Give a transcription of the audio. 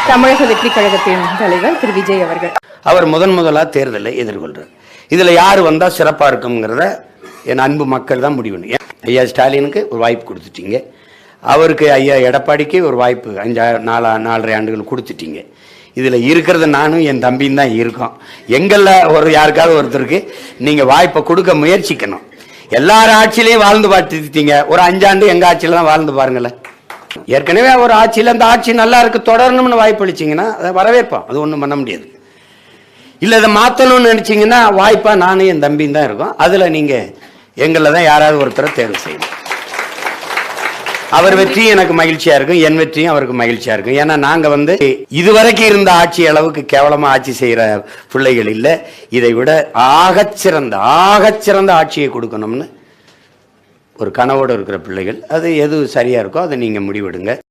தமிழக வெற்றி கழகத்தின் தலைவர் திரு விஜய் அவர்கள் அவர் முதலா தேர்தலை எதிர்கொள்றார். இதுல யாரு வந்தா சிறப்பா இருக்குங்கிறத என் அன்பு மக்கள் தான் முடிவு. ஐயா ஸ்டாலினுக்கு ஒரு வாய்ப்பு கொடுத்துட்டீங்க, அவருக்கு ஐயா எடப்பாடிக்கு ஒரு வாய்ப்பு 4.5 ஆண்டுகள் கொடுத்துட்டீங்க. இதில் இருக்கிறது நானும் என் தம்பியும் தான் இருக்கோம். எங்களில் யாருக்காவது ஒருத்தருக்கு நீங்கள் வாய்ப்பை கொடுக்க முயற்சிக்கணும். எல்லார் ஆட்சியிலையும் வாழ்ந்து பார்த்துட்டீங்க, ஒரு 5 ஆண்டு எங்கள் ஆட்சியில் தான் வாழ்ந்து பாருங்களேன். ஏற்கனவே ஒரு ஆட்சியில் அந்த ஆட்சி நல்லா இருக்கு தொடரணும்னு வாய்ப்பு அளிச்சிங்கன்னா அதை வரவேற்போம், அது ஒன்றும் பண்ண முடியாது. இல்லை இதை மாற்றணும்னு நினச்சிங்கன்னா வாய்ப்பாக நானும் என் தம்பியும் தான் இருக்கோம். அதில் நீங்கள் எங்களில் தான் யாராவது ஒருத்தரை தேர்வு செய்யணும். அவர் வெற்றியும் எனக்கு மகிழ்ச்சியா இருக்கும், என் வெற்றியும் அவருக்கு மகிழ்ச்சியா இருக்கும். ஏன்னா நாங்க இதுவரைக்கும் இருந்த ஆட்சி அளவுக்கு கேவலமா ஆட்சி செய்யற பிள்ளைகள் இல்லை. இதை விட ஆகச்சிறந்த ஆட்சியை கொடுக்கணும்னு ஒரு கனவோடு இருக்கிற பிள்ளைகள். அது எது சரியா இருக்கோ அதை நீங்க முடிவெடுங்க.